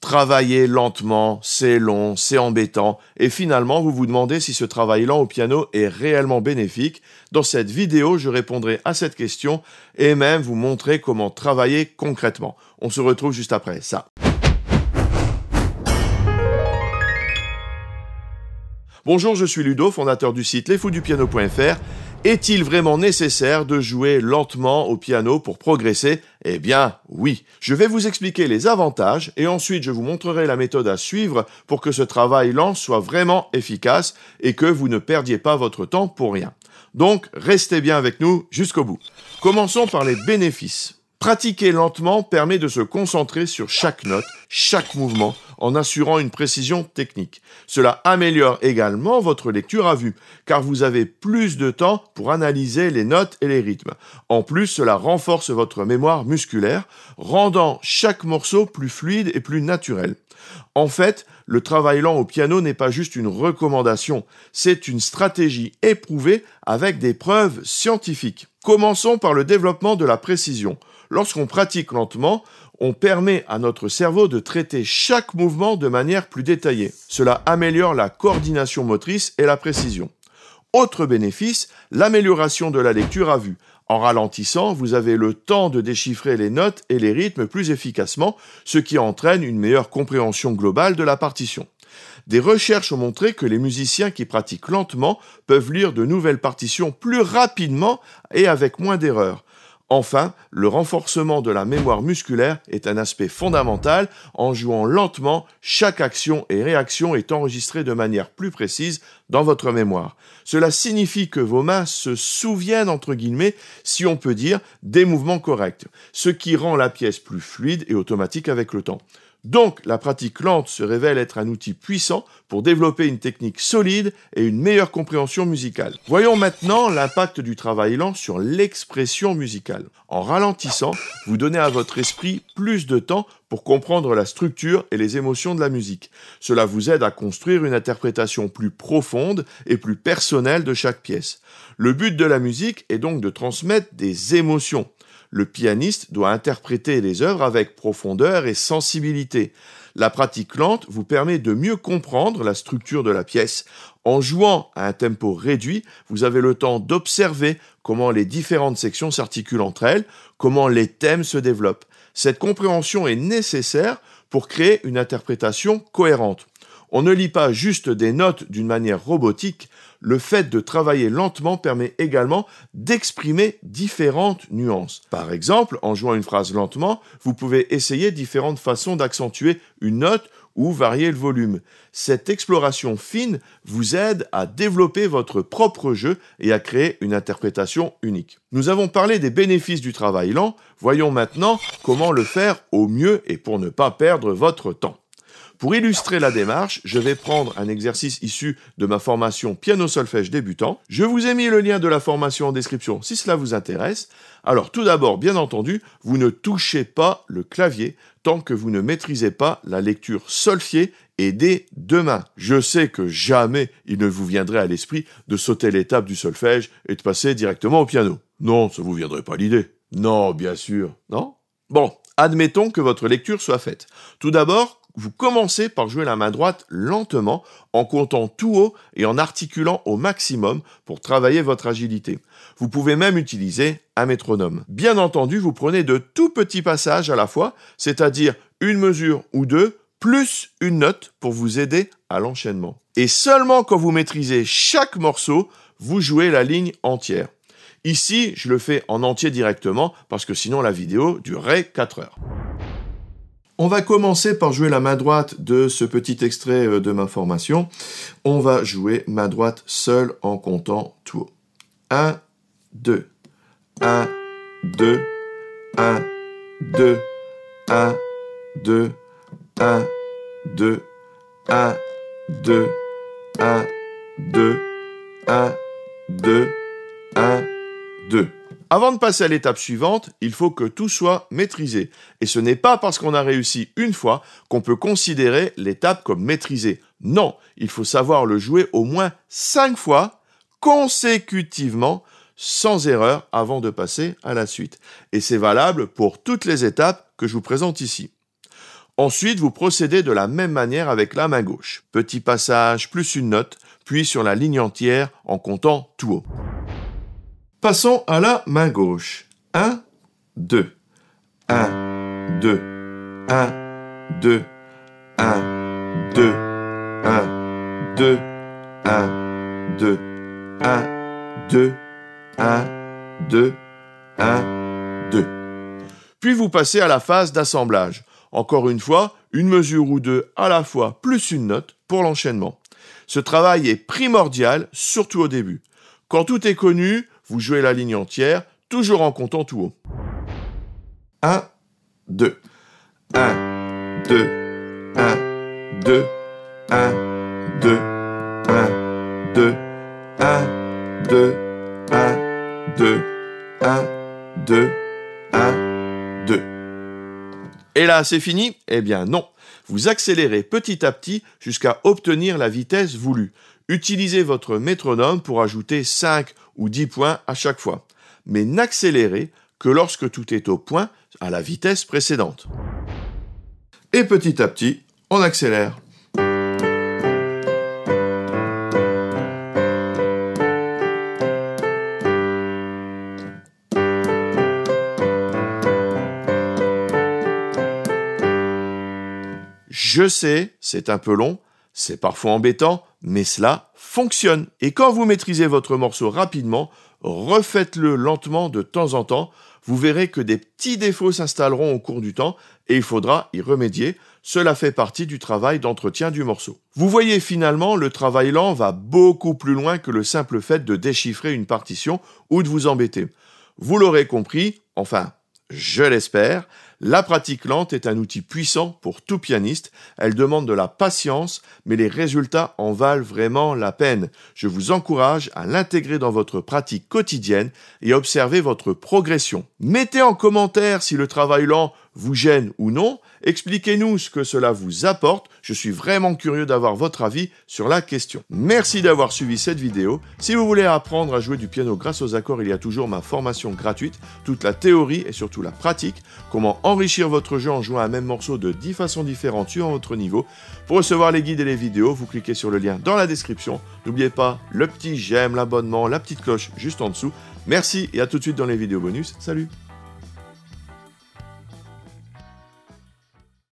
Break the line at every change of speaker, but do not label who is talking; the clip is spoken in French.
Travailler lentement, c'est long, c'est embêtant, et finalement vous vous demandez si ce travail lent au piano est réellement bénéfique. Dans cette vidéo, je répondrai à cette question et même vous montrer comment travailler concrètement. On se retrouve juste après ça. Bonjour, je suis Ludo, fondateur du site lesfousdupiano.fr. Est-il vraiment nécessaire de jouer lentement au piano pour progresser ? Eh bien, oui. Je vais vous expliquer les avantages et ensuite je vous montrerai la méthode à suivre pour que ce travail lent soit vraiment efficace et que vous ne perdiez pas votre temps pour rien. Donc, restez bien avec nous jusqu'au bout. Commençons par les bénéfices. Pratiquer lentement permet de se concentrer sur chaque note, chaque mouvement, en assurant une précision technique. Cela améliore également votre lecture à vue, car vous avez plus de temps pour analyser les notes et les rythmes. En plus, cela renforce votre mémoire musculaire, rendant chaque morceau plus fluide et plus naturel. En fait, le travail lent au piano n'est pas juste une recommandation, c'est une stratégie éprouvée avec des preuves scientifiques. Commençons par le développement de la précision. Lorsqu'on pratique lentement, on permet à notre cerveau de traiter chaque mouvement de manière plus détaillée. Cela améliore la coordination motrice et la précision. Autre bénéfice, l'amélioration de la lecture à vue. En ralentissant, vous avez le temps de déchiffrer les notes et les rythmes plus efficacement, ce qui entraîne une meilleure compréhension globale de la partition. Des recherches ont montré que les musiciens qui pratiquent lentement peuvent lire de nouvelles partitions plus rapidement et avec moins d'erreurs. Enfin, le renforcement de la mémoire musculaire est un aspect fondamental. En jouant lentement, chaque action et réaction est enregistrée de manière plus précise dans votre mémoire. Cela signifie que vos mains se souviennent, entre guillemets, si on peut dire, des mouvements corrects, ce qui rend la pièce plus fluide et automatique avec le temps. Donc, la pratique lente se révèle être un outil puissant pour développer une technique solide et une meilleure compréhension musicale. Voyons maintenant l'impact du travail lent sur l'expression musicale. En ralentissant, vous donnez à votre esprit plus de temps pour comprendre la structure et les émotions de la musique. Cela vous aide à construire une interprétation plus profonde et plus personnelle de chaque pièce. Le but de la musique est donc de transmettre des émotions. Le pianiste doit interpréter les œuvres avec profondeur et sensibilité. La pratique lente vous permet de mieux comprendre la structure de la pièce. En jouant à un tempo réduit, vous avez le temps d'observer comment les différentes sections s'articulent entre elles, comment les thèmes se développent. Cette compréhension est nécessaire pour créer une interprétation cohérente. On ne lit pas juste des notes d'une manière robotique. Le fait de travailler lentement permet également d'exprimer différentes nuances. Par exemple, en jouant une phrase lentement, vous pouvez essayer différentes façons d'accentuer une note ou varier le volume. Cette exploration fine vous aide à développer votre propre jeu et à créer une interprétation unique. Nous avons parlé des bénéfices du travail lent, voyons maintenant comment le faire au mieux et pour ne pas perdre votre temps. Pour illustrer la démarche, je vais prendre un exercice issu de ma formation piano-solfège débutant. Je vous ai mis le lien de la formation en description si cela vous intéresse. Alors tout d'abord, bien entendu, vous ne touchez pas le clavier tant que vous ne maîtrisez pas la lecture solfiée et des deux mains. Je sais que jamais il ne vous viendrait à l'esprit de sauter l'étape du solfège et de passer directement au piano. Non, ça vous viendrait pas l'idée. Non, bien sûr. Non ? Bon, admettons que votre lecture soit faite. Tout d'abord, vous commencez par jouer la main droite lentement, en comptant tout haut et en articulant au maximum pour travailler votre agilité. Vous pouvez même utiliser un métronome. Bien entendu, vous prenez de tout petits passages à la fois, c'est-à-dire une mesure ou deux, plus une note pour vous aider à l'enchaînement. Et seulement quand vous maîtrisez chaque morceau, vous jouez la ligne entière. Ici, je le fais en entier directement, parce que sinon la vidéo durerait 4 heures. On va commencer par jouer la main droite de ce petit extrait de ma formation. On va jouer main droite seule en comptant tout haut. 1, 2, 1, 2, 1, 2, 1, 2, 1, 2, 1, 2, 1, 2, 1, 2, 1, 2. Avant de passer à l'étape suivante, il faut que tout soit maîtrisé. Et ce n'est pas parce qu'on a réussi une fois qu'on peut considérer l'étape comme maîtrisée. Non, il faut savoir le jouer au moins 5 fois, consécutivement, sans erreur, avant de passer à la suite. Et c'est valable pour toutes les étapes que je vous présente ici. Ensuite, vous procédez de la même manière avec la main gauche. Petit passage plus une note, puis sur la ligne entière en comptant tout haut. Passons à la main gauche. 1, 2. 1, 2. 1, 2. 1, 2. 1, 2. 1, 2. 1, 2. 1, 2. 1, 2. Puis vous passez à la phase d'assemblage. Encore une fois, une mesure ou deux à la fois, plus une note pour l'enchaînement. Ce travail est primordial, surtout au début. Quand tout est connu, vous jouez la ligne entière, toujours en comptant tout haut. 1, 2. 1, 2. 1, 2. 1, 2. 1, 2. 1, 2. 1, 2. 1, 2. 1, 2. Et là, c'est fini? Eh bien non. Vous accélérez petit à petit jusqu'à obtenir la vitesse voulue. Utilisez votre métronome pour ajouter 5 ou 10 points à chaque fois. Mais n'accélérez que lorsque tout est au point à la vitesse précédente. Et petit à petit, on accélère. Je sais, c'est un peu long, c'est parfois embêtant, mais cela fonctionne. Et quand vous maîtrisez votre morceau rapidement, refaites-le lentement de temps en temps. Vous verrez que des petits défauts s'installeront au cours du temps et il faudra y remédier. Cela fait partie du travail d'entretien du morceau. Vous voyez finalement, le travail lent va beaucoup plus loin que le simple fait de déchiffrer une partition ou de vous embêter. Vous l'aurez compris, enfin, je l'espère, la pratique lente est un outil puissant pour tout pianiste. Elle demande de la patience, mais les résultats en valent vraiment la peine. Je vous encourage à l'intégrer dans votre pratique quotidienne et à observer votre progression. Mettez en commentaire si le travail lent vous gêne ou non. Expliquez-nous ce que cela vous apporte. Je suis vraiment curieux d'avoir votre avis sur la question. Merci d'avoir suivi cette vidéo. Si vous voulez apprendre à jouer du piano grâce aux accords, il y a toujours ma formation gratuite, toute la théorie et surtout la pratique, comment enrichir votre jeu en jouant un même morceau de 10 façons différentes suivant votre niveau. Pour recevoir les guides et les vidéos, vous cliquez sur le lien dans la description. N'oubliez pas le petit j'aime, l'abonnement, la petite cloche juste en dessous. Merci et à tout de suite dans les vidéos bonus. Salut!